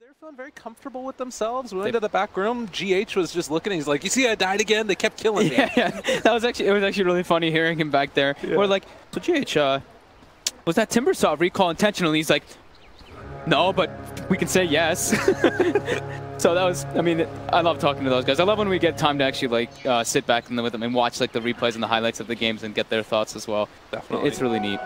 They're feeling very comfortable with themselves. We went to the back room. GH was just looking. He's like, "You see, I died again. They kept killing me." Yeah. It was actually really funny hearing him back there. Yeah. We're like, "So GH, was that Timbersaw recall intentional?" And he's like, "No, but we can say yes." So that was, I mean, I love talking to those guys. I love when we get time to actually like sit back with them and watch like the replays and the highlights of the games and get their thoughts as well. Definitely. It's really neat.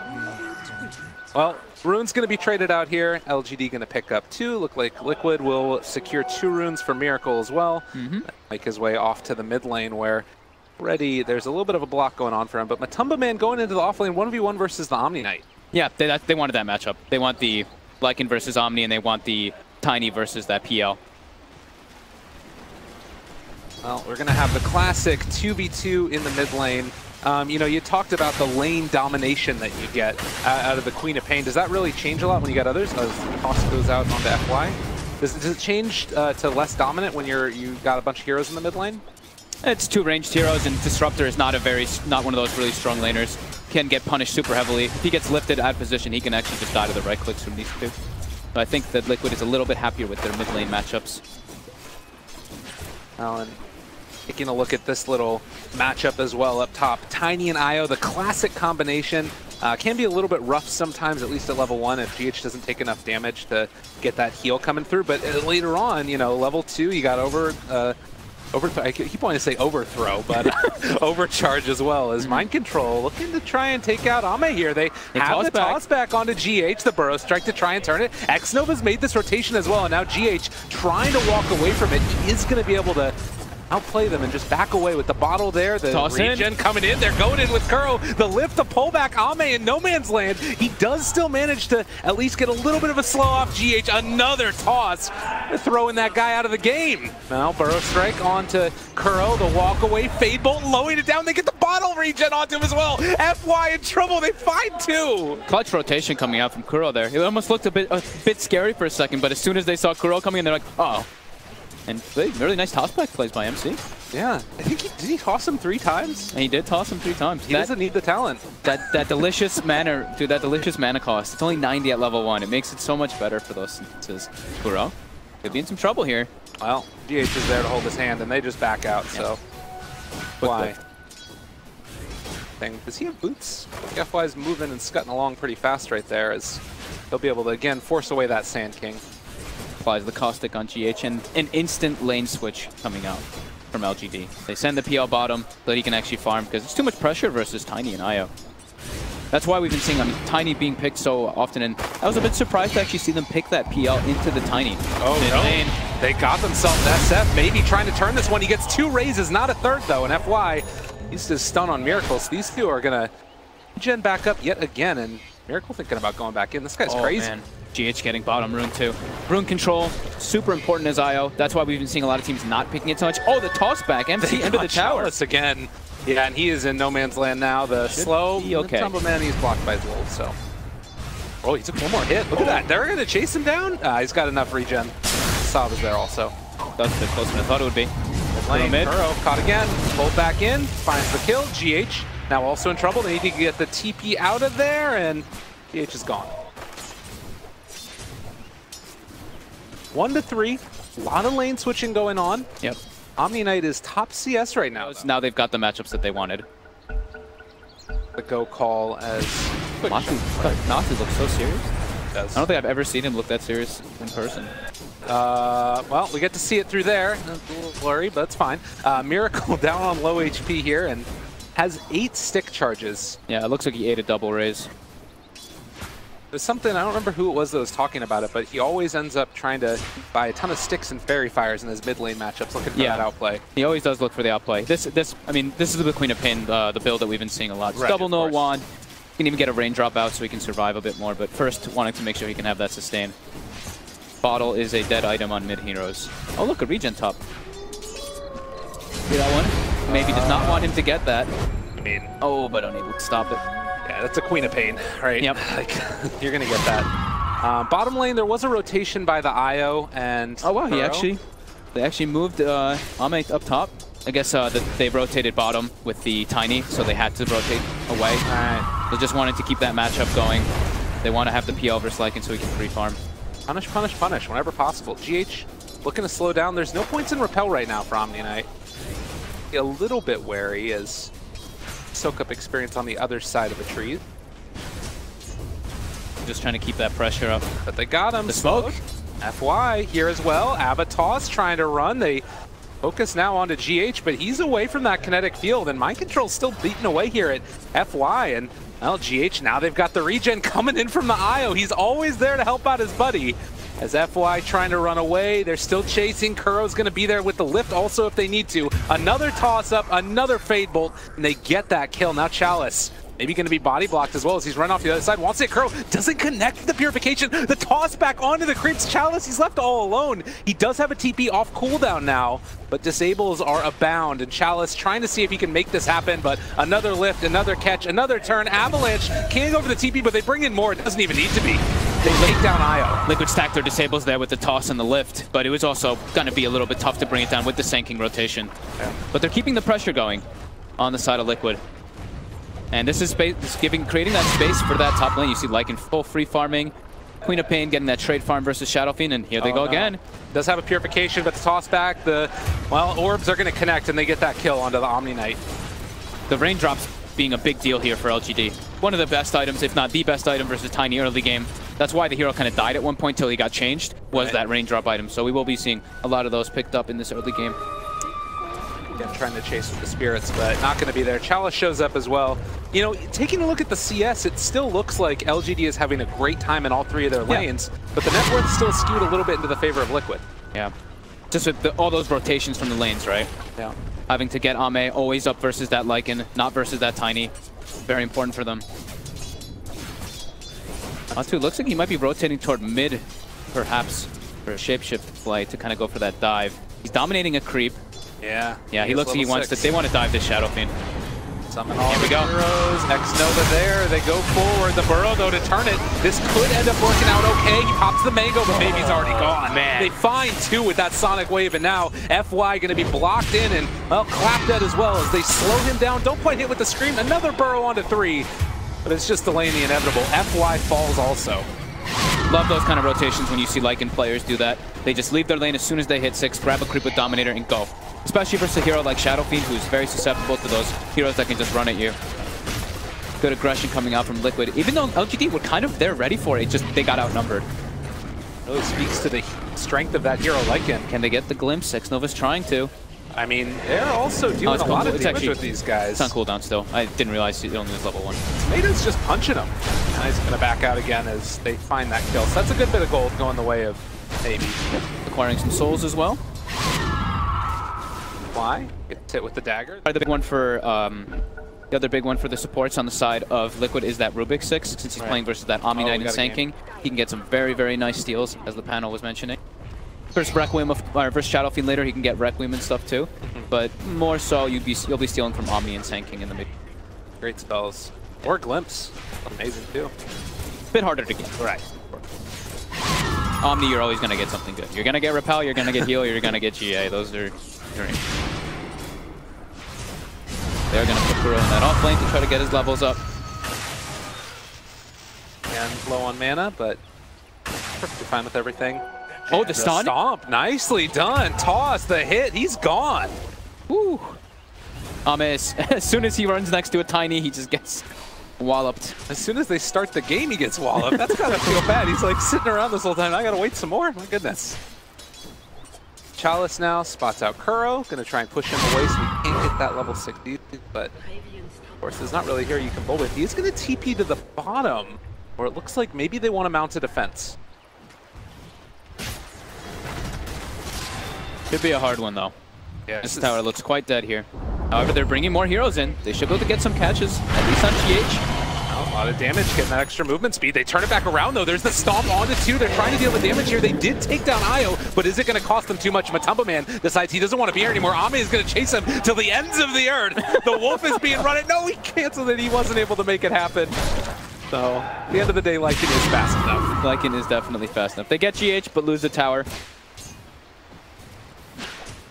Well, rune's going to be traded out here. LGD going to pick up 2. Look like Liquid will secure 2 runes for Miracle as well. Make his way off to the mid lane where already there's a little bit of a block going on for him. But Matumba Man going into the off lane 1v1 versus the Omni Knight. Yeah, they wanted that matchup. They want the Lycan versus Omni, and they want the Tiny versus that PL. Well, we're going to have the classic 2v2 in the mid lane. You know, you talked about the lane domination that you get out of the Queen of Pain. Does that really change a lot when you get others? As Toss goes out onto FY? Does it change to less dominant when you got a bunch of heroes in the mid lane? It's 2 ranged heroes, and Disruptor is not one of those really strong laners. Can get punished super heavily. If he gets lifted out of position, he can actually just die to the right clicks from these 2. But I think that Liquid is a little bit happier with their mid lane matchups. Alan. Taking a look at this little matchup as well up top. Tiny and Io, the classic combination. Can be a little bit rough sometimes, at least at level 1, if GH doesn't take enough damage to get that heal coming through. But later on, you know, level 2, you got I keep wanting to say overthrow, but overcharge as well as mind control. Looking to try and take out Ame here. They have the toss back onto GH, the burrow strike to try and turn it. X-Nova's made this rotation as well, and now GH trying to walk away from it. He is going to be able to outplay them and just back away with the bottle there. The regen coming in. They're going in with Kuro. The lift, the pullback. Ame in no man's land. He does still manage to at least get a little bit of a slow off GH. Another toss. They're throwing that guy out of the game. Now burrow strike onto Kuro. The walk away. Fade bolt lowering it down. They get the bottle regen onto him as well. FY in trouble. They find 2. Clutch rotation coming out from Kuro there. It almost looked a bit scary for a second, but as soon as they saw Kuro coming in, they're like, uh-oh. And really nice toss-back plays by MC. Yeah, I think did he toss him 3 times? And he did toss him 3 times. He doesn't need the talent. That delicious mana, dude, that delicious mana cost. It's only 90 at level 1. It makes it so much better for those instances. Kuro could be in some trouble here. Well, GH is there to hold his hand, and they just back out, so why? Does he have boots? I think FY's moving and scutting along pretty fast right there, as he'll be able to, again, force away that Sand King. Applies the caustic on GH, and an instant lane switch coming out from LGD. They send the PL bottom so that he can actually farm, because it's too much pressure versus Tiny and Io. That's why we've been seeing Tiny being picked so often, and I was a bit surprised to actually see them pick that PL into the Tiny. Oh no, they got themselves SF, maybe trying to turn this one. He gets 2 raises, not a 3rd though, and FY he's just stun on Miracle. So these 2 are gonna gen back up yet again, and Miracle thinking about going back in. This guy's crazy. Man. GH getting bottom rune too. Rune control, super important as IO. That's why we've been seeing a lot of teams not picking it so much. Oh, the toss back, MC into the tower. Again. Yeah, and he is in no man's land now. The slow, Tumble Man, he's blocked by his wolf, so. Oh, he took 1 more hit. Look at that. They're going to chase him down? He's got enough regen. Saab is there also. That's a bit closer than I thought it would be. Lane, Kuro caught again. Pulled back in. Finds the kill. GH now also in trouble. They need to get the TP out of there, and GH is gone. 1 to 3. A lot of lane switching going on. Yep. Omni Knight is top CS right now. Now they've got the matchups that they wanted. The go call as Nazi looks so serious. He does. I don't think I've ever seen him look that serious in person. Well, we get to see it through there. A little blurry, but it's fine. Miracle down on low HP here and has 8 stick charges. Yeah, it looks like he ate a double raise. There's something, I don't remember who it was that was talking about it, but he always ends up trying to buy a ton of sticks and fairy fires in his mid lane matchups, looking for that outplay. He always does look for the outplay. I mean, this is the Queen of Pain, the build that we've been seeing a lot. Right, double no wand. He can even get a raindrop out so he can survive a bit more, but first wanting to make sure he can have that sustain. Bottle is a dead item on mid heroes. Oh look, a regen top. See that one? Maybe does not want him to get that. I mean, oh, but unable to stop it. Yeah, that's a Queen of Pain, right? Yep. Like, you're going to get that. Bottom lane, there was a rotation by the Io and oh, wow, they actually moved Ame up top. I guess they rotated bottom with the Tiny, so they had to rotate away. All right. They just wanted to keep that matchup going. They want to have the PL versus Lycan so he can free farm. Punish, punish, punish whenever possible. GH looking to slow down. There's no points in repel right now for Omni-Knight. Be a little bit wary as soak up experience on the other side of the tree. Just trying to keep that pressure up. But they got him. The smoke. FY here as well. Avatar's trying to run. They focus now onto GH, but he's away from that kinetic field, and Mind Control's still beating away here at FY. And well, GH, now they've got the regen coming in from the IO. He's always there to help out his buddy. As FY trying to run away, they're still chasing. Kuro's going to be there with the lift also if they need to. Another toss-up, another Fade Bolt, and they get that kill. Now Chalice, maybe going to be body blocked as well as he's run off the other side. Wants to hit Kuro, doesn't connect the Purification. The toss back onto the creeps. Chalice, he's left all alone. He does have a TP off cooldown now, but disables are abound. And Chalice trying to see if he can make this happen, but another lift, another catch, another turn. Avalanche can't go for the TP, but they bring in more. It doesn't even need to be. They take down IO. Liquid stacked their disables there with the toss and the lift, but it was also going to be a little bit tough to bring it down with the Sanking rotation. Yeah. But they're keeping the pressure going on the side of Liquid. And this is creating that space for that top lane. You see Lycan full free farming. Queen of Pain getting that trade farm versus Shadow Fiend, and here they go again. Does have a Purification, but the toss back, well, orbs are going to connect, and they get that kill onto the Omni-Knight. The raindrops being a big deal here for LGD. One of the best items, if not the best item versus Tiny early game. That's why the hero kind of died at one point till he got changed, was that raindrop item. So we will be seeing a lot of those picked up in this early game. Again, trying to chase with the spirits, but not going to be there. Chalice shows up as well. You know, taking a look at the CS, it still looks like LGD is having a great time in all three of their lanes, but the net worth still skewed a little bit into the favor of Liquid. Yeah. Just with all those rotations from the lanes, right? Yeah. Having to get Ame always up versus that Lycan, not versus that Tiny. Very important for them. Atu looks like he might be rotating toward mid, perhaps, for a shapeshift play to kind of go for that dive. He's dominating a creep. Yeah. Yeah, he looks like he wants to. They want to dive this Shadow Fiend. Summon all the heroes. X-Nova there. They go forward. The Burrow, though, to turn it. This could end up working out okay. He pops the Mango, but Baby's already gone. Man. They find two with that Sonic Wave, and now FY going to be blocked in and, well, clapped at as well as they slow him down. Don't quite hit with the Scream. Another Burrow onto 3, but it's just delaying the inevitable. FY falls also. Love those kind of rotations when you see Lycan players do that. They just leave their lane as soon as they hit 6, grab a creep with Dominator, and go. Especially versus a hero like Shadow Fiend, who's very susceptible to those heroes that can just run at you. Good aggression coming out from Liquid. Even though LGD were kind of there ready for it, just they got outnumbered. Really speaks to the strength of that hero Lycan. Can they get the glimpse? X-Nova's trying to. I mean, they're also doing a lot of damage with these guys. It's on cooldown still. I didn't realize he only was level 1. Maida's just punching him. And he's going to back out again as they find that kill. So that's a good bit of gold going the way of Baby. Acquiring some souls as well. Why? Gets hit with the dagger. The big one for the other big one for the supports on the side of Liquid is that Rubik 6. Since he's playing versus that Omni-Knight and Sanking, he can get some very, very nice steals, as the panel was mentioning. Versus Requiem, versus Shadow Fiend later, he can get Requiem and stuff too. But more so, you'll be stealing from Omni and Sanking in the mid. Great spells. Or Glimpse. Amazing too. Bit harder to get. Right. Omni, you're always going to get something good. You're going to get Repel, you're going to get Heal, you're going to get GA. Those are great. They're going to put Kuro in that off lane to try to get his levels up. And low on mana, but perfectly fine with everything. Oh, the stun? Stomp. Nicely done. Toss, the hit. He's gone. Woo. As soon as he runs next to a Tiny, he just gets walloped. As soon as they start the game, he gets walloped. That's gotta feel bad. He's like sitting around this whole time. I gotta wait some more. My goodness. Chalice now spots out Kuro. Gonna try and push him away so he can't get that level 60. But of course, there's not really here you can bowl with. He's gonna TP to the bottom, where it looks like maybe they want to mount a defense. Should be a hard one though. Yeah, this tower looks quite dead here. However, they're bringing more heroes in. They should be able to get some catches, at least on GH. A lot of damage, getting that extra movement speed. They turn it back around though. There's the stomp onto 2. They're trying to deal with damage here. They did take down Io, but is it going to cost them too much? Matumba Man decides he doesn't want to be here anymore. Ame is going to chase him till the ends of the earth. The wolf is being run. No, he canceled it. He wasn't able to make it happen. So, at the end of the day, Lycan is fast enough. Lycan is definitely fast enough. They get GH, but lose the tower.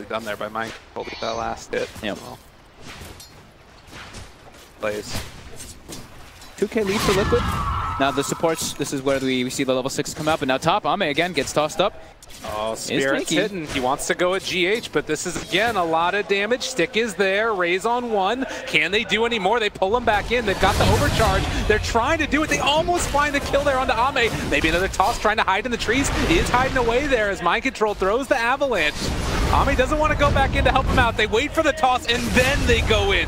Done there by Mike. Holding that last hit. Yep. Well. Plays. 2K lead for Liquid. Now the supports, this is where we see the level 6 come out, but now top, Ame again gets tossed up. Oh, Spirit's hitting. He wants to go at GH, but this is, again, a lot of damage. Stick is there. Raise on 1. Can they do any more? They pull him back in. They've got the overcharge. They're trying to do it. They almost find the kill there onto Ame. Maybe another toss trying to hide in the trees. He is hiding away there as Mind Control throws the avalanche. Ame doesn't want to go back in to help him out. They wait for the toss, and then they go in.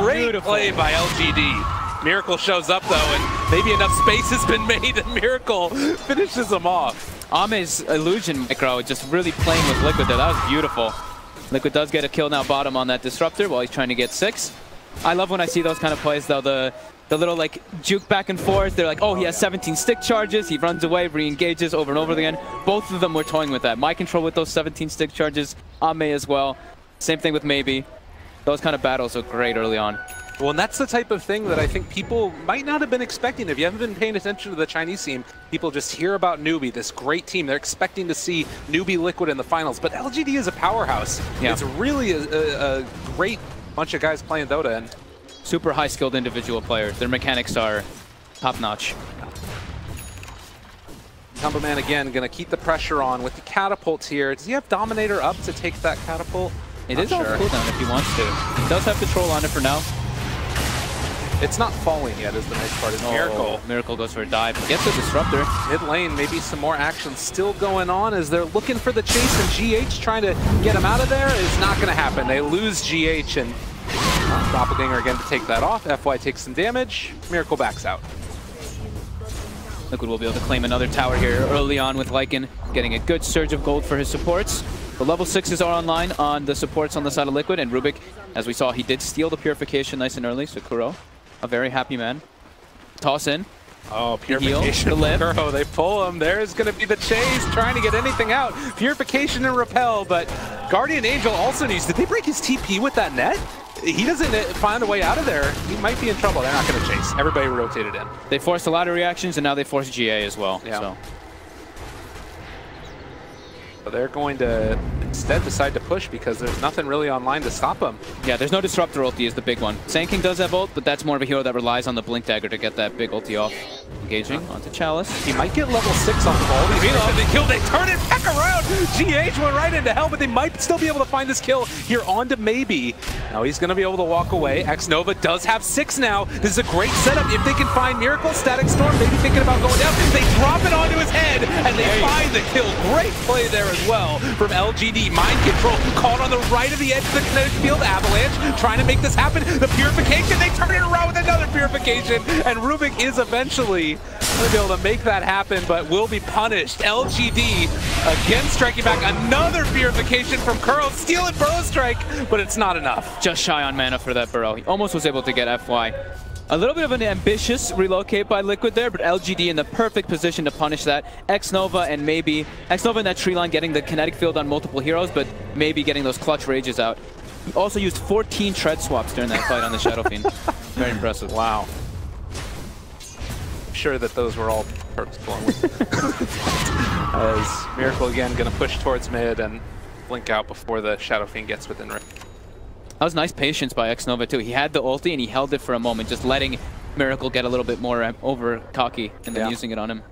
Great play by LGD. Miracle shows up, though, and maybe enough space has been made, and Miracle finishes him off. Ame's illusion micro just really playing with Liquid there. That was beautiful. Liquid does get a kill now bottom on that Disruptor while he's trying to get 6. I love when I see those kind of plays, though. The little, like, juke back and forth. They're like, oh, he has 17 stick charges. He runs away, re-engages over and over again. Both of them were toying with that. Mind Control with those 17 stick charges. Ame as well. Same thing with Maybe. Those kind of battles are great early on. Well, and that's the type of thing that I think people might not have been expecting. If you haven't been paying attention to the Chinese team, people just hear about Newbie, this great team. They're expecting to see Newbie Liquid in the finals, but LGD is a powerhouse. Yeah. It's really a great bunch of guys playing Dota. And super high-skilled individual players. Their mechanics are top-notch. Combo Man, again, going to keep the pressure on with the catapults here. Does he have Dominator up to take that catapult? It is on cooldown if he wants to. He does have control on it for now. It's not falling yet is the nice part. Is Miracle. Miracle goes for a dive. Gets the Disruptor. Mid lane, maybe some more action still going on as they're looking for the chase, and GH trying to get him out of there is not going to happen. They lose GH, and Doppelganger again to take that off. FY takes some damage. Miracle backs out. Liquid will be able to claim another tower here early on with Lycan, getting a good surge of gold for his supports. The level 6s are online on the supports on the side of Liquid, and Rubik, as we saw, he did steal the Purification nice and early, so Kuro, a very happy man. Toss in. Oh, Purification, Kuro, they pull him. There's going to be the chase, trying to get anything out. Purification and Repel, but Guardian Angel also needs, did they break his TP with that net? He doesn't find a way out of there. He might be in trouble. They're not going to chase. Everybody rotated in. They forced a lot of reactions, and now they force GA as well. Yeah. So they're going to instead decide to push because there's nothing really online to stop them. Yeah, there's no Disruptor ulti is the big one. Sand King does have ult, but that's more of a hero that relies on the Blink Dagger to get that big ulti off. Engaging onto Chalice. He might get level 6 on all these. They turn it back around. GH went right into hell, but they might still be able to find this kill here onto Maybe. Now he's going to be able to walk away. X-Nova does have 6 now. This is a great setup. If they can find Miracle, Static Storm, maybe thinking about going down. They drop it onto his head, and they find the kill. Great play there as well from LGD. Mind Control caught on the right of the edge of the kinetic field. Avalanche trying to make this happen. The Purification, they turn it around with another Purification, and Rubik is eventually going to be able to make that happen, but will be punished. LGD again striking back. Another Purification from Kuro, stealing Burrow Strike, but it's not enough. Just shy on mana for that Burrow. He almost was able to get FY. A little bit of an ambitious relocate by Liquid there, but LGD in the perfect position to punish that. X-Nova and Maybe. X-Nova in that tree line getting the kinetic field on multiple heroes, but Maybe getting those clutch rages out. He also used 14 tread swaps during that fight on the Shadow Fiend. Very impressive. Wow. I'm sure that those were all purposeful. As Miracle again going to push towards mid and blink out before the Shadow Fiend gets within range. That was nice patience by X-Nova too. He had the ulti and he held it for a moment, just letting Miracle get a little bit more over cocky and then using it on him.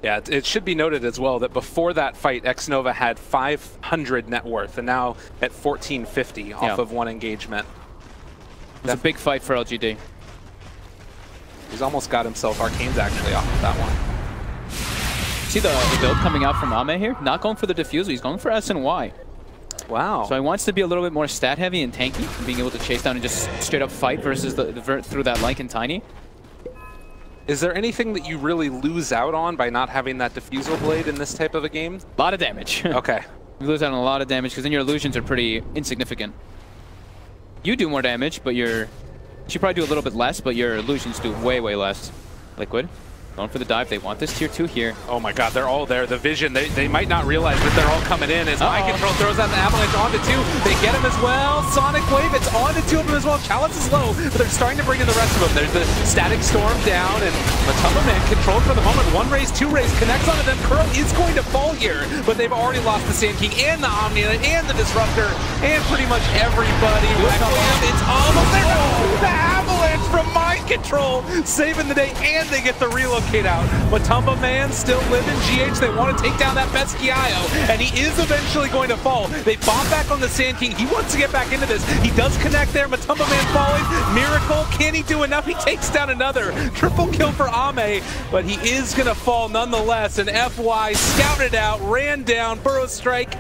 Yeah, it should be noted as well that before that fight, X-Nova had 500 net worth and now at 1450 off of one engagement. It was a big fight for LGD. He's almost got himself Arcane's actually off of that one. See the build coming out from Ame here? Not going for the diffuser, he's going for SNY. Wow. So he wants to be a little bit more stat heavy and tanky, and being able to chase down and just straight up fight versus the vert through that Lycan Tiny. Is there anything that you really lose out on by not having that diffusal blade in this type of a game? A lot of damage. Okay. You lose out on a lot of damage because then your illusions are pretty insignificant. You do more damage, but you should probably do a little bit less, but your illusions do way, way less. Liquid. Going for the dive. They want this tier 2 here. Oh my god, they're all there. The vision, they might not realize that they're all coming in as Mind Control throws out the Avalanche onto 2. They get him as well. Sonic Wave, it's onto 2 of them as well. Chalice is low, but they're starting to bring in the rest of them. There's the Static Storm down, and Matumba Man controlled for the moment. 1 raise, 2 raise, connects onto them. Kuro is going to fall here, but they've already lost the Sand King and the Omni and the Disruptor and pretty much everybody. It's almost there. The Avalanche from Mind mind control, saving the day, and they get the relocate out. Matumba Man still living. GH, they want to take down that pesky IO, and he is eventually going to fall. They bomb back on the Sand King. He wants to get back into this. He does connect there. Matumba Man falling. Miracle, can he do enough? He takes down another. Triple kill for Ame, but he is going to fall nonetheless. And FY scouted out, ran down, Burrow Strike.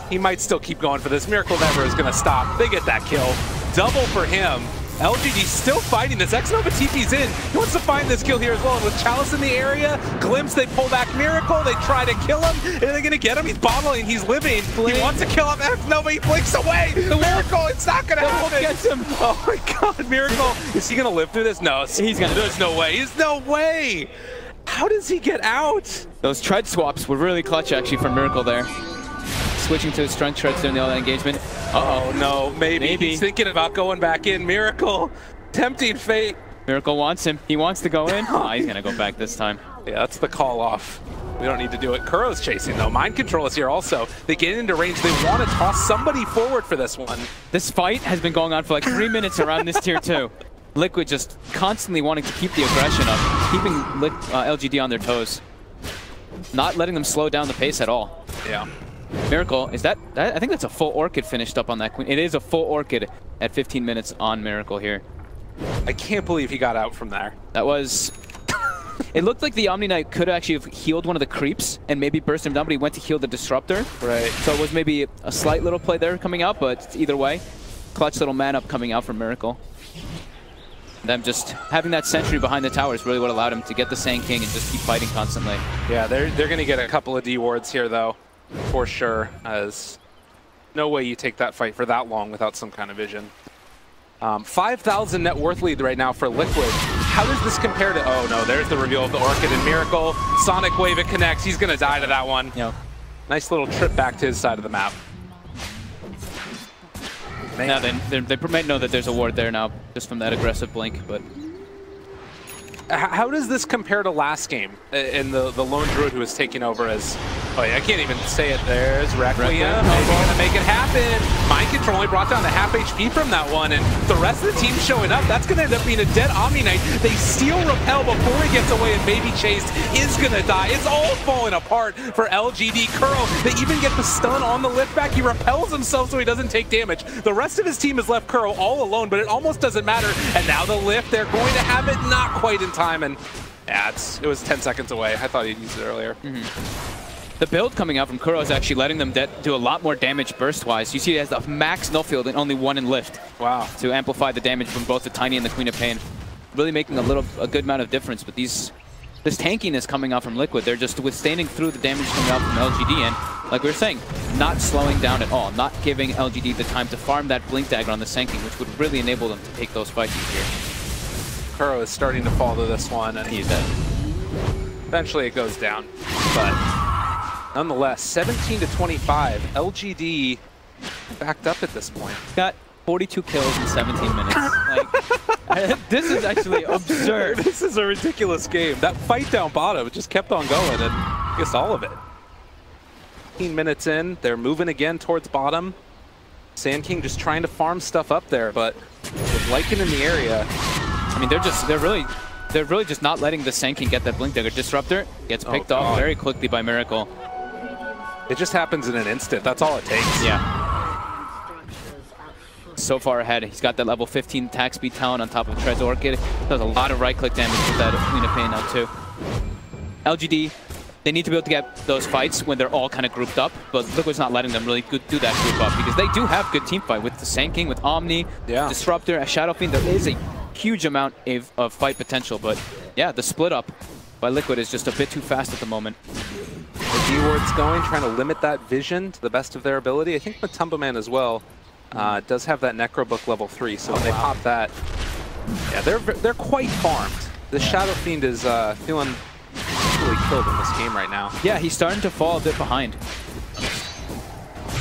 He might still keep going for this. Miracle never is going to stop. They get that kill. Double for him. LGD still fighting this. Xnova TP's in. He wants to find this kill here as well. And with Chalice in the area, Glimpse, they pull back Miracle. They try to kill him. Are they going to get him? He's bottling. He's living. He wants to kill him. Xnova, he blinks away. The Miracle, it's not going to happen. Gets him. Oh my God, Miracle. Is he going to live through this? No. He's going to. There's no way. There's no way. How does he get out? Those tread swaps were really clutch actually from Miracle there. Switching to his strength treads during the all engagement. Uh-oh, no, maybe. He's thinking about going back in. Miracle, tempting fate. Miracle wants him. He wants to go in. Oh, he's going to go back this time. Yeah, that's the call off. We don't need to do it. Kuro's chasing, though. Mind control is here also. They get into range. They want to toss somebody forward for this one. This fight has been going on for like 3 minutes around this tier 2. Liquid just constantly wanting to keep the aggression up, keeping LGD on their toes. Not letting them slow down the pace at all. Yeah. Miracle, is that I think that's a full Orchid finished up on that Queen. It is a full Orchid at 15 minutes on Miracle here. I can't believe he got out from there. That was... It looked like the Omni Knight could actually have healed one of the creeps and maybe burst him down, but he went to heal the Disruptor. Right. So it was maybe a slight little play there coming out, but either way, clutch little man up coming out from Miracle. Them just having that sentry behind the tower is really what allowed him to get the Sand King and just keep fighting constantly. Yeah, they're going to get a couple of D wards here, though. For sure, as no way you take that fight for that long without some kind of vision. 5,000 net worth lead right now for Liquid. How does this compare to... Oh no, there's the reveal of the Orchid and Miracle. Sonic Wave, it connects. He's going to die to that one. Yep. Nice little trip back to his side of the map. Man. Now they might know that there's a ward there now, just from that aggressive blink, but... How does this compare to last game in the Lone Druid who was taking over as... Oh yeah, I can't even say it. There's Requiem. Maybe gonna make it happen. Mind control only brought down the half HP from that one, and the rest of the team showing up. That's gonna end up being a dead Omni Knight. They steal Repel before he gets away, and Baby Chased is gonna die. It's all falling apart for LGD. Kuro, they even get the stun on the lift back. He repels himself so he doesn't take damage. The rest of his team has left Kuro all alone, but it almost doesn't matter. And now the lift, they're going to have it not quite in time, and yeah, it was 10 seconds away. I thought he'd used it earlier. The build coming out from Kuro is actually letting them do a lot more damage burst-wise. You see he has the max no field and only 1 in lift. Wow. To amplify the damage from both the Tiny and the Queen of Pain. Really making a good amount of difference, but this tankiness coming out from Liquid, they're just withstanding through the damage coming out from LGD, and like we were saying, not slowing down at all, not giving LGD the time to farm that Blink Dagger on the Sand King, which would really enable them to take those fights easier. Kuro is starting to fall to this one, and he's dead. Eventually it goes down, but nonetheless, 17 to 25, LGD backed up at this point. Got 42 kills in 17 minutes. Like, this is actually absurd. This is a ridiculous game. That fight down bottom just kept on going, and I guess all of it. 15 minutes in, they're moving again towards bottom. Sand King just trying to farm stuff up there, but with Lycan in the area, I mean, they're really just not letting the Sand King get that Blink Dagger. Disruptor gets picked off very quickly by Miracle. It just happens in an instant. That's all it takes. Yeah. So far ahead. He's got that level 15 attack speed talent on top of Trez Orchid. Does a lot of right-click damage with that Queen of Pain now too. LGD, they need to be able to get those fights when they're all kind of grouped up, but Liquid's not letting them really do that group up because they do have good team fight with the Sand King, with Omni, Disruptor, a Shadow Fiend. There is a huge amount of fight potential, but yeah, the split up by Liquid is just a bit too fast at the moment. The D-Ward's going, trying to limit that vision to the best of their ability. I think Matumba Man as well does have that Necrobook level 3, so when they pop that, yeah, they're quite farmed. The Shadow Fiend is feeling really killed in this game right now. Yeah, he's starting to fall a bit behind.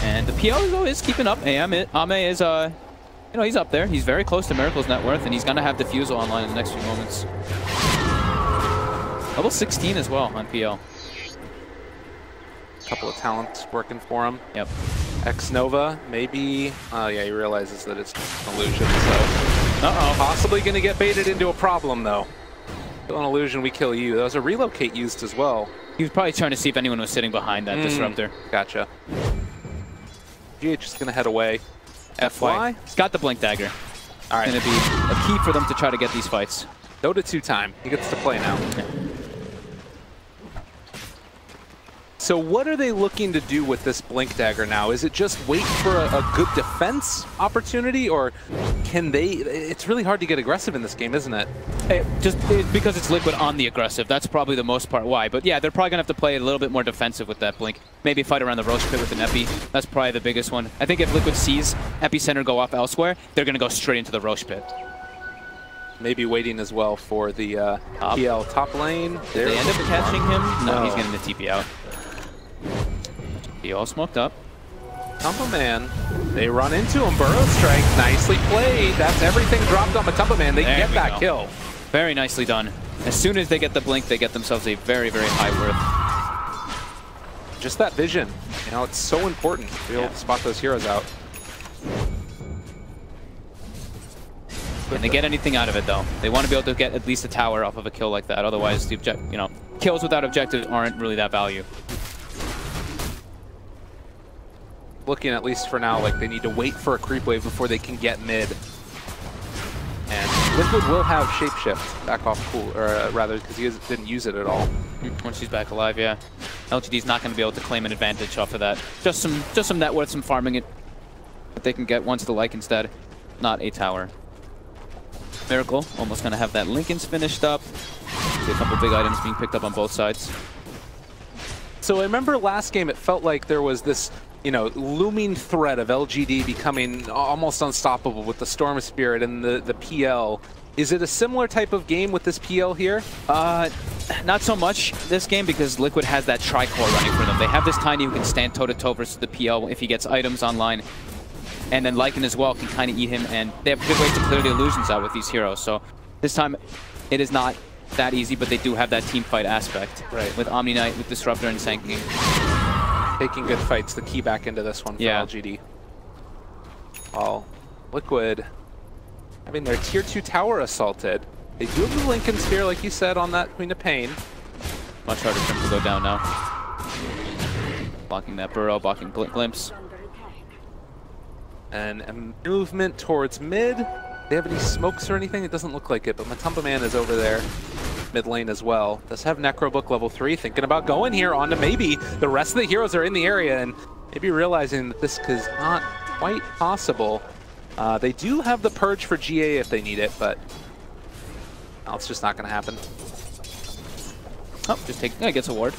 And the PL though is keeping up. Ame is you know, he's up there. He's very close to Miracle's net worth, and he's gonna have Diffusal online in the next few moments. Level 16 as well on PL. Couple of talents working for him. Yep. Xnova, maybe. Yeah, he realizes that it's just an illusion, so Uh-oh. Possibly going to get baited into a problem, though. Kill an illusion, we kill you. There was a relocate used as well. He was probably trying to see if anyone was sitting behind that disruptor. Gotcha. GH is going to head away. FY. He's got the blink dagger. All right. It's going to be a key for them to try to get these fights. DotA 2 time. He gets to play now. So what are they looking to do with this blink dagger now? Is it just wait for a good defense opportunity, or can they? It's really hard to get aggressive in this game, isn't it? Because it's Liquid on the aggressive. That's probably the most part why. But yeah, they're probably going to have to play a little bit more defensive with that blink. Maybe fight around the Roche Pit with an Epi. That's probably the biggest one. I think if Liquid sees Epicenter go off elsewhere, they're going to go straight into the Roche Pit. Maybe waiting as well for the PL top lane. Did they end up catching him? No, he's getting the TP out. He all smoked up. Matumba Man, they run into him. Burrow Strike, nicely played. That's everything dropped on Matumba Man. They get that kill. Very nicely done. As soon as they get the blink, they get themselves a very, very high worth. Just that vision. You know, it's so important to be able to spot those heroes out. Can they get anything out of it, though? They want to be able to get at least a tower off of a kill like that. Otherwise, the kills without objectives aren't really that value. Looking at least for now like they need to wait for a creep wave before they can get mid. And Liquid will have shapeshift back off cool, or rather because he didn't use it at all. Once he's back alive, yeah. LGD's not going to be able to claim an advantage off of that. Just some net worth, some farming it that they can get once the like instead, not a tower. Miracle almost going to have that Linken's finished up. See a couple big items being picked up on both sides. So I remember last game it felt like there was this, looming threat of LGD becoming almost unstoppable with the Storm Spirit and the PL. Is it a similar type of game with this PL here? Not so much this game because Liquid has that tri-core running for them. They have this Tiny who can stand toe-to-toe versus the PL if he gets items online. And then Lycan as well can kind of eat him, and they have good ways to clear the illusions out with these heroes. So this time it is not that easy, but they do have that team fight aspect. Right. With Omni Knight, with Disruptor, and Sanking. Taking good fights, the key back into this one for LGD. While Liquid having their tier 2 tower assaulted. They do have the Lincoln Sphere, like you said, on that Queen of Pain. Much harder for them to go down now. Blocking that Burrow, blocking Glimpse. And a movement towards mid. Do they have any smokes or anything? It doesn't look like it, but Matumba Man is over there. Mid lane as well. Does have Necrobook level 3. Thinking about going here on to maybe the rest of the heroes are in the area and maybe realizing that this is not quite possible. They do have the Purge for GA if they need it, but no, it's just not going to happen. Oh, gets a ward. He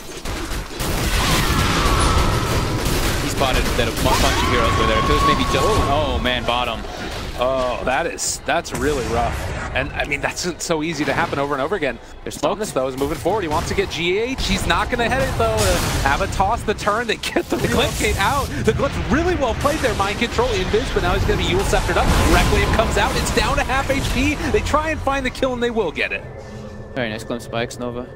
spotted that a bunch of heroes were there. If it was maybe just oh man, bottom. Oh, that's really rough. And I mean, that's so easy to happen over and over again. There's Smokus though, is moving forward. He wants to get GH. He's not going to head it though. Have a toss the turn. They get the relocate out. The Glimpse really well played there. Mind control invis, but now he's going to be Yule Sceptered up. Requiem comes out. It's down to half HP. They try and find the kill and they will get it. Very nice Glimpse by Nova.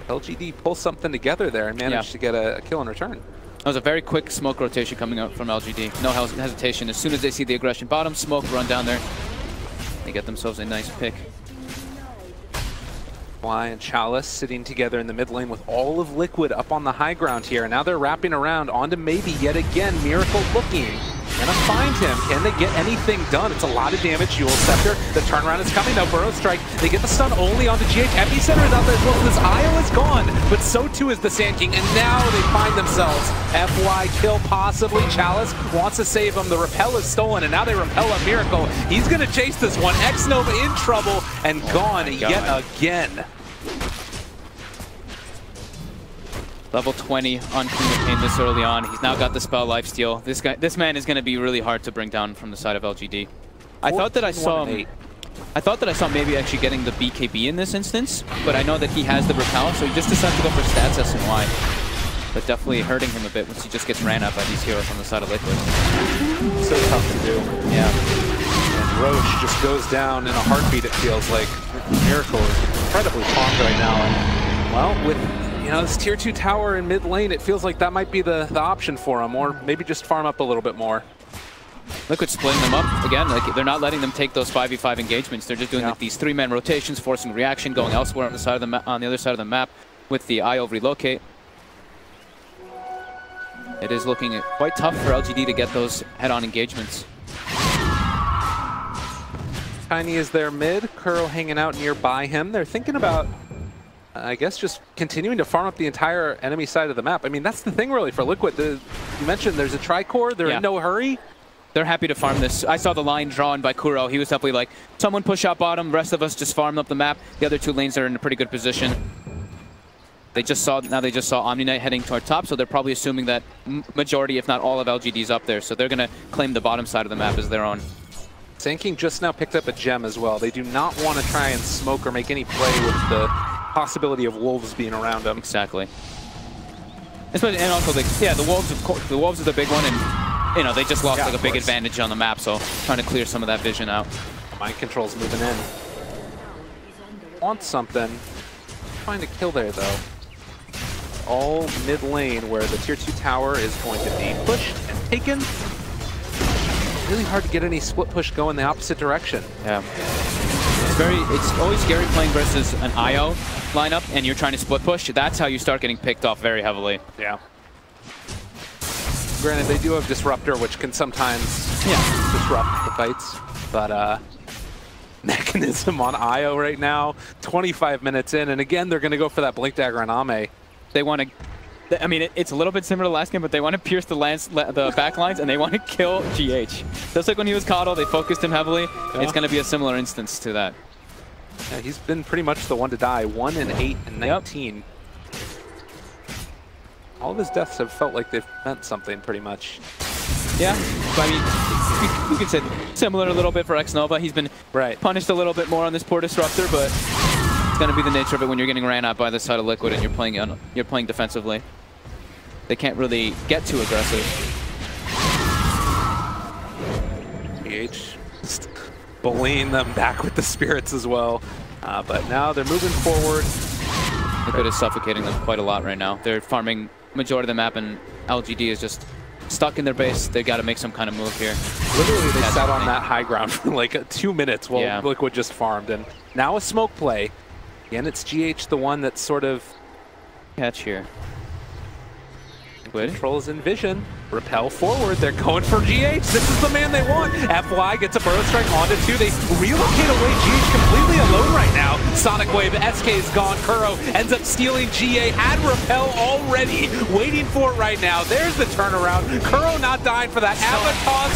LGD pulls something together there and managed to get a kill in return. That was a very quick smoke rotation coming out from LGD. No hesitation. As soon as they see the aggression bottom, smoke, run down there. They get themselves a nice pick. Fly and Chalice sitting together in the mid lane with all of Liquid up on the high ground here. Now they're wrapping around onto maybe yet again Miracle looking. Gonna find him. Can they get anything done? It's a lot of damage. Yule Scepter. The turnaround is coming. No Burrow Strike. They get the stun only onto GH. Epicenter is out there as well. So this Isle is gone, but so too is the Sand King. And now they find themselves. FY kill possibly. Chalice wants to save him. The repel is stolen, and now they repel up Miracle. He's gonna chase this one. X-Nova in trouble and gone yet again. Level 20 on Queen of Pain this early on. He's now got the spell Lifesteal. This man is going to be really hard to bring down from the side of LGD. I thought that I saw maybe actually getting the BKB in this instance, but I know that he has the repel, so he just decided to go for stats SNY. But definitely hurting him a bit once he just gets ran at by these heroes on the side of Liquid. So tough to do. Yeah. And Roche just goes down in a heartbeat, it feels like. Miracle is incredibly ponged right now. And, well, with this tier 2 tower in mid lane, it feels like that might be the option for him, or maybe just farm up a little bit more. Liquid splitting them up again. Like they're not letting them take those 5v5 engagements. They're just doing like these 3-man rotations, forcing reaction, going elsewhere on the side of the on the other side of the map with the IO relocate. It is looking quite tough for LGD to get those head-on engagements. Tiny is there mid. Kuro hanging out nearby him. They're thinking about, I guess, just continuing to farm up the entire enemy side of the map. I mean, that's the thing really for Liquid. You mentioned there's a tricore. They're in no hurry. They're happy to farm this. I saw the line drawn by Kuro. He was definitely like, someone push out bottom, rest of us just farm up the map. The other 2 lanes are in a pretty good position. They just saw Omni Knight heading toward top, so they're probably assuming that majority, if not all, of LGD's up there. So they're going to claim the bottom side of the map as their own. Sand just now picked up a gem as well. They do not want to try and smoke or make any play with the possibility of wolves being around them. Exactly. Especially, and also, like, yeah, the wolves are the big one, and you know they just lost like a big advantage on the map, so trying to clear some of that vision out. Mind control's moving in. Want something. Find a kill there though. All mid lane where the tier 2 tower is going to be pushed and taken. Really hard to get any split push going the opposite direction. Yeah. It's always scary playing versus an IO lineup and you're trying to split push. That's how you start getting picked off very heavily. Yeah. Granted, they do have Disruptor, which can sometimes disrupt the fights, but Mechanism on IO right now, 25 minutes in, and again, they're going to go for that Blink Dagger on Ame. They want to, I mean, it's a little bit similar to last game, but they want to pierce the back lines, and they want to kill GH. Just like when he was Coddle, they focused him heavily. Yeah. It's going to be a similar instance to that. Yeah, he's been pretty much the one to die, 1 in 8 and 19. Yep. All of his deaths have felt like they've meant something pretty much. Yeah, I mean, you could say similar a little bit for X-Nova. He's been punished a little bit more on this poor Disruptor, but it's going to be the nature of it when you're getting ran at by the side of Liquid and you're playing defensively. They can't really get too aggressive. GH just bullying them back with the spirits as well. But now they're moving forward. Liquid is suffocating them quite a lot right now. They're farming majority of the map, and LGD is just stuck in their base. They got to make some kind of move here. Literally, they sat on that high ground for like 2 minutes while Liquid just farmed. And now a smoke play. Again, it's GH the one that's sort of catch here. Controls in vision. Repel forward. They're going for GH. This is the man they want. FY gets a burrow strike onto 2. They relocate away GH completely alone right now. Sonic Wave. SK is gone. Kuro ends up stealing GA. Had Repel already. Waiting for it right now. There's the turnaround. Kuro not dying for that. Avatar.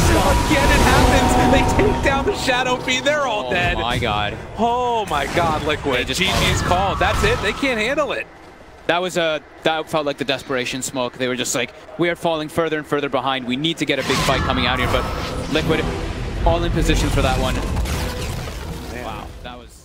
Again, it happens. They take down the Shadow Fiend. They're all dead. Oh my god. Oh my god, Liquid. GG's called. That's it. They can't handle it. That felt like the desperation smoke. They were just like, we are falling further and further behind. We need to get a big fight coming out here, but Liquid all in position for that one. Man. Wow, that was